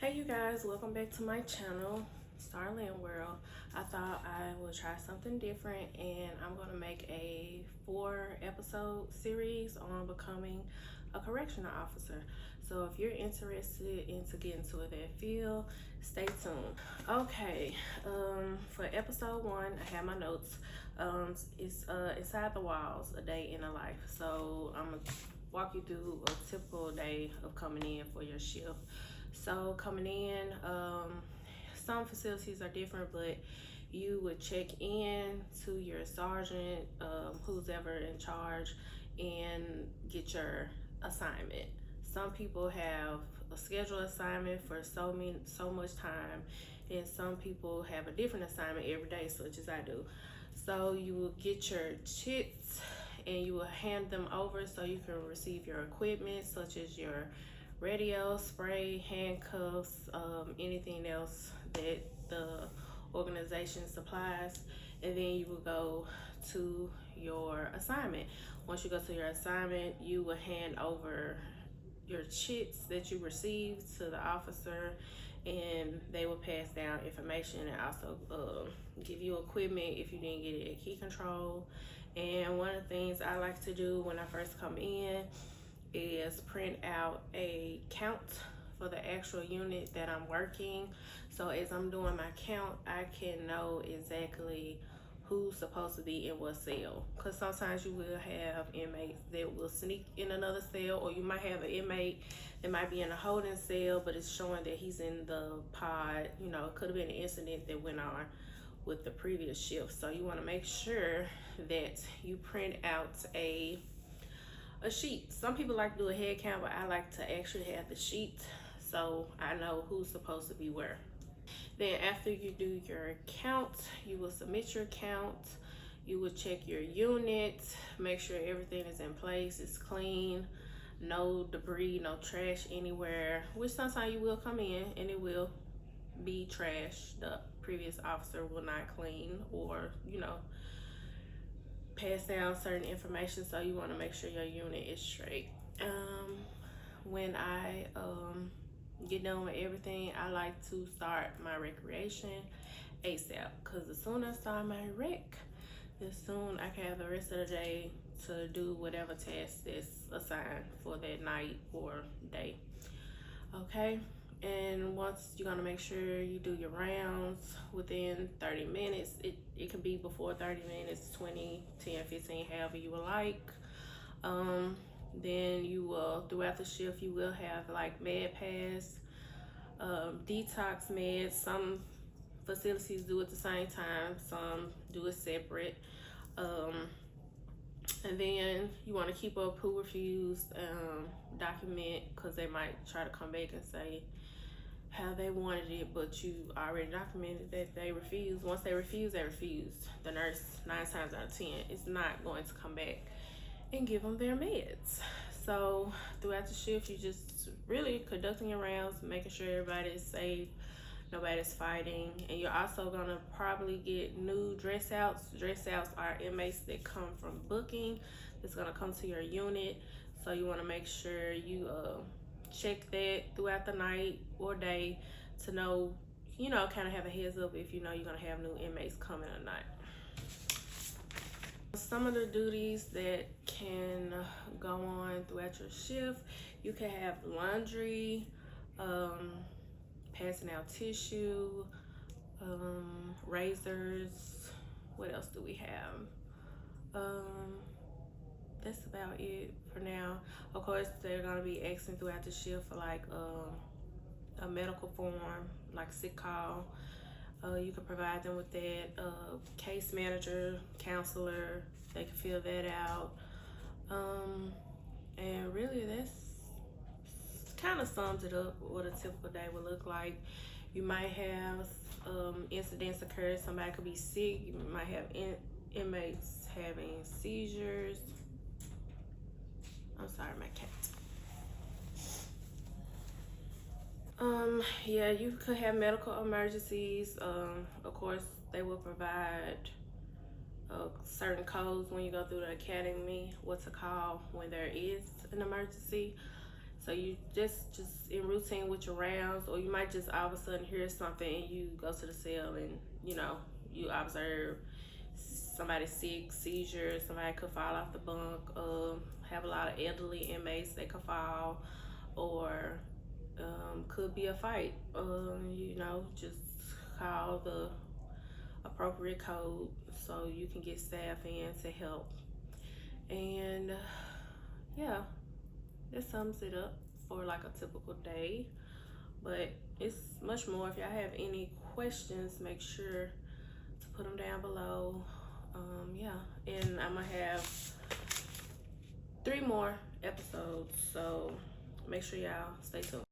Hey you guys, welcome back to my channel, Starland World. I thought I would try something different and I'm going to make a 4-episode series on becoming a correctional officer. So if you're interested into getting into that field, stay tuned. Okay, for episode 1, I have my notes. It's Inside the Walls, a day in a life. So I'm going to walk you through a typical day of coming in for your shift. So coming in, some facilities are different, but you would check in to your sergeant, who's ever in charge, and get your assignment. Some people have a scheduled assignment for so much time, and some people have a different assignment every day, such as I do. So you will get your chits and you will hand them over so you can receive your equipment, such as your radio, spray, handcuffs, anything else that the organization supplies, and then you will go to your assignment. Once you go to your assignment, you will hand over your chits that you received to the officer, and they will pass down information and also give you equipment if you didn't get it at key control. And one of the things I like to do when I first come in is print out a count for the actual unit that I'm working. So as I'm doing my count, I can know exactly who's supposed to be in what cell. Because sometimes you will have inmates that will sneak in another cell, or you might have an inmate that might be in a holding cell, but it's showing that he's in the pod. You know, it could have been an incident that went on with the previous shift. So you want to make sure that you print out a sheet. Some people like to do a head count, but I like to actually have the sheet so I know who's supposed to be where. Then after you do your count, you will submit your count. You will check your unit, make sure everything is in place, it's clean, no debris, no trash anywhere, which sometimes you will come in and it will be trash. The previous officer will not clean or, pass down certain information, so you want to make sure your unit is straight. When I get done with everything, I like to start my recreation ASAP, because as soon as I start my rec, as soon I can have the rest of the day to do whatever task is assigned for that night or day. Okay, and once you're gonna make sure you do your rounds within 30 minutes. It can be before 30 minutes, 20, 10, 15, however you would like. Then you will, throughout the shift, you will have like med pass, detox meds. Some facilities do it at the same time, some do it separate. And then you want to keep up who refused, document, because they might try to come back and say how they wanted it, but you already documented that they refused. Once they refuse, they refused. The nurse, 9 times out of 10, is not going to come back and give them their meds. So throughout the shift, you just really conducting your rounds, making sure everybody is safe, nobody's fighting. And you're also gonna probably get new dress outs. Dress outs are inmates that come from booking that's gonna come to your unit. So you wanna make sure you check that throughout the night or day to know, kind of have a heads up if you know you're gonna have new inmates coming or not. Some of the duties that can go on throughout your shift, you can have laundry, passing out tissue, razors. What else do we have? That's about it for now. Of course, they're gonna be asking throughout the shift for like a medical form, like sick call. You can provide them with that. Case manager, counselor, they can fill that out. And really, that's kind of sums it up what a typical day would look like. You might have incidents occur. Somebody could be sick. You might have inmates having seizures. I'm sorry, my cat. Yeah, you could have medical emergencies. Of course, they will provide certain codes when you go through the academy, what to call when there is an emergency. So you just in routine with your rounds, or you might just all of a sudden hear something and you go to the cell and you observe somebody sick, seizure, somebody could fall off the bunk, have a lot of elderly inmates that could fall, or could be a fight. Just call the appropriate code so you can get staff in to help. And yeah, that sums it up for like a typical day. But it's much more. If y'all have any questions, make sure to put them down below. Yeah, and I'm gonna have 3 more episodes, so make sure y'all stay tuned.